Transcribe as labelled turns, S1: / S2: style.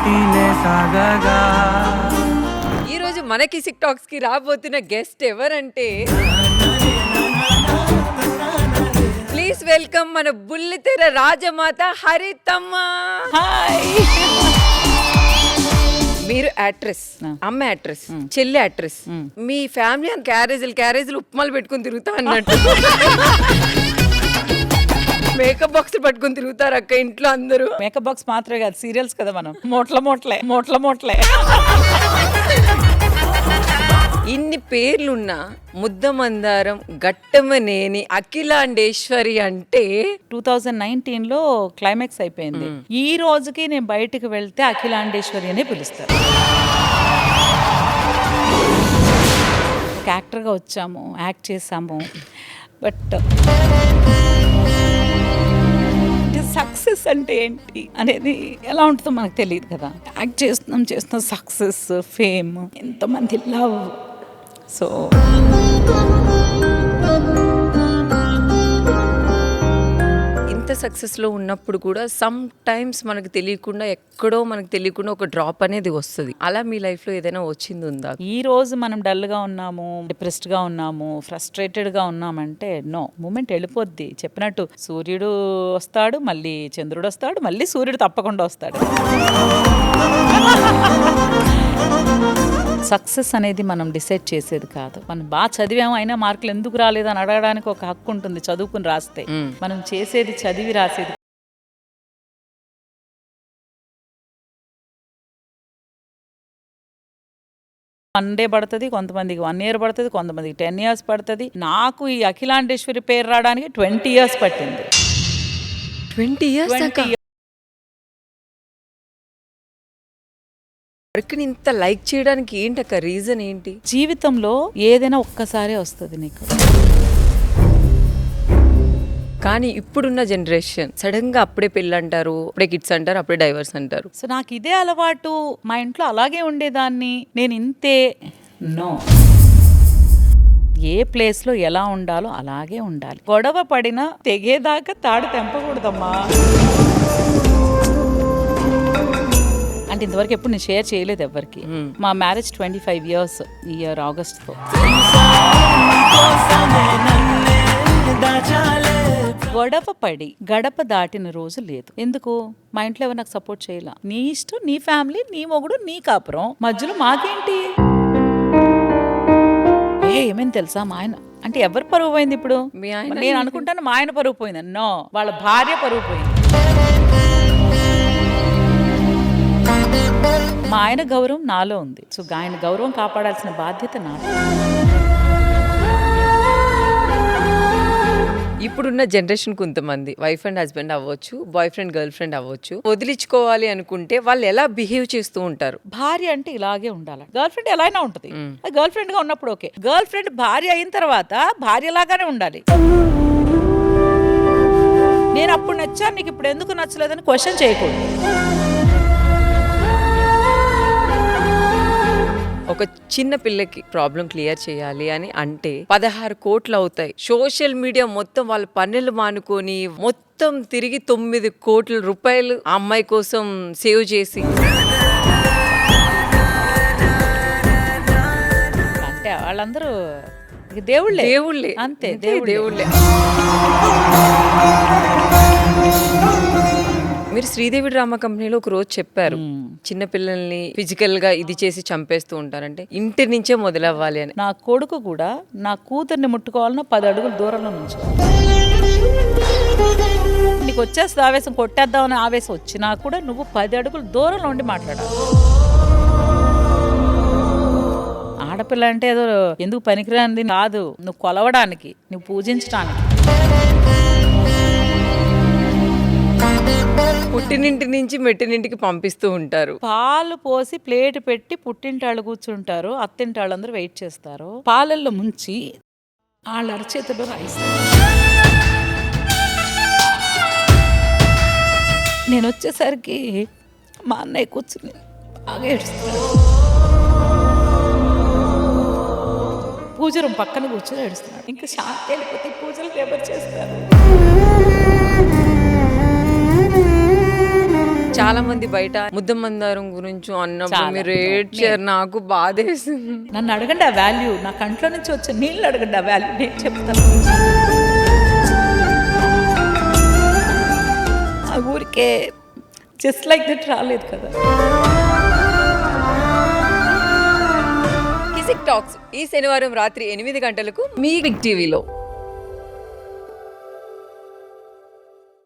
S1: కంటినే సాగగా.
S2: ఈరోజు మన కిసిక్ టాక్స్ కి రాబోతున్న గెస్ట్ ఎవరంటే ప్లీజ్ వెల్కమ్ మన బుల్లితెర రాజమాత హరితమ్మ.
S3: హాయ్.
S2: మీరు యాక్ట్రెస్, అమ్మ యాక్ట్రెస్, చెల్లి యాక్ట్రెస్. మీ ఫ్యామిలీ క్యారేజీలు ఉప్మాలు పెట్టుకుని తిరుగుతా అన్నట్టు మేకప్ బాక్స్ పట్టుకుని తిరుగుతారు అక్క ఇంట్లో అందరూ.
S3: మేకప్ బాక్స్ మాత్రమే కాదు, సీరియల్స్ కదా మనం. మోట్లే
S2: ఇన్ని పేర్లున్నా ముద్దమందారం, ఘట్టమనేని, అఖిలాండేశ్వరి అంటే
S3: 2019లో క్లైమాక్స్ అయిపోయింది. ఈ రోజుకి నేను బయటకు వెళ్తే అఖిలాండేశ్వరి అనే పిలుస్తారు. ఒక యాక్టర్గా వచ్చాము, యాక్ట్ చేసాము. బట్ సక్సెస్ అంటే ఏంటి అనేది ఎలా ఉంటుందో మనకు తెలియదు కదా. యాక్ట్ చేస్తున్నాం సక్సెస్, ఫేమ్, ఎంతమంది లవ్. సో
S2: ఇంత సక్సెస్లో ఉన్నప్పుడు కూడా సమ్ టైమ్స్ మనకు తెలియకుండా ఎక్కడో మనకు తెలియకుండా ఒక డ్రాప్ అనేది వస్తుంది. అలా మీ లైఫ్లో ఏదైనా వచ్చింది ఉందా?
S3: ఈ రోజు మనం డల్గా ఉన్నాము, డిప్రెస్డ్గా ఉన్నాము, ఫ్రస్ట్రేటెడ్గా ఉన్నామంటే నో, మూమెంట్ వెళ్ళిపోద్ది. చెప్పినట్టు సూర్యుడు వస్తాడు, మళ్ళీ చంద్రుడు వస్తాడు, మళ్ళీ సూర్యుడు తప్పకుండా వస్తాడు. సక్సెస్ అనేది మనం డిసైడ్ చేసేది కాదు. మనం బాగా చదివాము, అయినా మార్కులు ఎందుకు రాలేదు అని అడగడానికి ఒక హక్కు ఉంటుంది చదువుకుని రాస్తే. మనం చేసేది చదివి రాసేది. వన్ డే పడుతుంది, కొంతమందికి 1 year పడుతుంది, కొంతమందికి 10 years పడుతుంది. నాకు ఈ అఖిలాండేశ్వరి పేరు రావడానికి 20 years పట్టింది.
S2: 20 years
S3: 20
S2: వర్క్ని ఇంత లైక్ చేయడానికి ఏంటక్క రీజన్ ఏంటి?
S3: జీవితంలో ఏదైనా ఒక్కసారే వస్తుంది నీకు.
S2: కానీ ఇప్పుడున్న జనరేషన్ సడన్ గా అప్పుడే పెళ్ళి అంటారు, అప్పుడే కిడ్స్ అంటారు, అప్పుడే డైవర్స్ అంటారు.
S3: సో నాకు ఇదే అలవాటు, మా ఇంట్లో అలాగే ఉండేదాన్ని, నేను ఇంతే. నో, ఏ ప్లేస్లో ఎలా ఉండాలో అలాగే ఉండాలి. గొడవ పడినా తెగేదాకా తాడు తెంపకూడదమ్మా. అంటే ఇంతవరకు ఎప్పుడు నేను షేర్ చేయలేదు ఎవ్వరికి. మా మ్యారేజ్ 25 years ఈ ఇయర్ ఆగస్ట్తో. గొడవ పడి గడప దాటిన రోజు లేదు. ఎందుకు? మా ఇంట్లో ఎవరు నాకు సపోర్ట్ చేయాల. నీ ఇష్టం, నీ ఫ్యామిలీ, నీ మొగుడు, నీ కాపురం, మధ్యలో మాకేంటి? ఏమేమి తెలుసా, మా ఆయన అంటే ఎవరు పరువు పోయింది ఇప్పుడు?
S2: మీ ఆయన?
S3: నేను అనుకుంటాను మా ఆయన పరువు పోయింది. నో, వాళ్ళ భార్య పరువు పోయింది. మా ఆయన గౌరవం నాలో ఉంది. సో ఆయన గౌరవం కాపాడాల్సిన బాధ్యత నాది.
S2: ఇప్పుడున్న జనరేషన్ కొంతమంది వైఫ్ అండ్ హస్బెండ్ అవ్వచ్చు, బాయ్ ఫ్రెండ్ గర్ల్ ఫ్రెండ్ అవ్వచ్చు, వదిలించుకోవాలి అనుకుంటే వాళ్ళు ఎలా బిహేవ్ చేస్తూ ఉంటారు?
S3: భార్య అంటే ఇలాగే ఉండాలి. గర్ల్ ఫ్రెండ్ ఎలా అయినా ఉంటుంది. గర్ల్ ఫ్రెండ్ గా ఉన్నప్పుడు ఓకే. గర్ల్ ఫ్రెండ్ భార్య అయిన తర్వాత భార్య లాగానే ఉండాలి. నేను అప్పుడు నచ్చాను, నీకు ఇప్పుడు ఎందుకు నచ్చలేదని క్వశ్చన్ చేయకూడదు.
S2: ఒక చిన్న పిల్లకి ప్రాబ్లం క్లియర్ చేయాలి అని అంటే 16 కోట్లు అవుతాయి. సోషల్ మీడియా మొత్తం వాళ్ళ పనులు మానుకొని మొత్తం తిరిగి 9 కోట్ల రూపాయలు ఆ అమ్మాయి కోసం సేవ్ చేసి,
S3: అంటే వాళ్ళందరూ దేవుళ్ళే అంతే.
S2: దేవుళ్ళే. మీరు శ్రీదేవి డ్రామా కంపెనీలో ఒక రోజు చెప్పారు, చిన్న పిల్లల్ని ఫిజికల్ గా ఇది చేసి చంపేస్తూ ఉంటారంటే ఇంటి నుంచే మొదలవ్వాలి అని.
S3: నా కొడుకు కూడా నా కూతుర్ని ముట్టుకోవాలన్నా 10 అడుగుల దూరంలో నుంచి. నీకు వచ్చేస్తుంది ఆవేశం, కొట్టేద్దామని ఆవేశం వచ్చినా కూడా నువ్వు 10 అడుగుల దూరంలో ఉండి మాట్లాడాలి. ఆడపిల్ల అంటే ఏదో ఎందుకు పనికిరానిది కాదు, నువ్వు కొలవడానికి, నువ్వు పూజించడానికి.
S2: పుట్టినింటి నుంచి మెట్టినింటికి పంపిస్తూ ఉంటారు.
S3: పాలు పోసి ప్లేట్ పెట్టి పుట్టింటాళ్ళు కూర్చుంటారు, అత్తింటాళ్ళందరూ వెయిట్ చేస్తారు. పాలల్లో ముంచి వాళ్ళ అరచేతిలో రాయిస్తారు. నేను వచ్చేసరికి మా అన్నయ్య కూర్చుని బాగా ఏడుస్తాడు. పూజ రూమ్ పక్కన కూర్చొని ఏడుస్తున్నాడు. ఇంకా శాంతి వెళ్ళిపోతే పూజలు ఎవరు చేస్తారు?
S2: చాలా మంది బయట ముద్దమందారం గురించి అన్నప్పుడు
S3: చాలా.
S2: మీరు ఏడ్చారు, నాకు బాధేసింది.
S3: నన్ను అడగండి ఆ వాల్యూ, నా కంట్లో నుంచి వచ్చే నీళ్ళు అడగండి ఆ వాల్యూ, నేను చెప్తాను. ఆ ఊరికే జస్ట్ లైక్ దట్ రాలేదు కదా.
S2: కిసిక్ టాక్స్ ఈ శనివారం రాత్రి 8 గంటలకు మీ బిగ్ టీవీలో.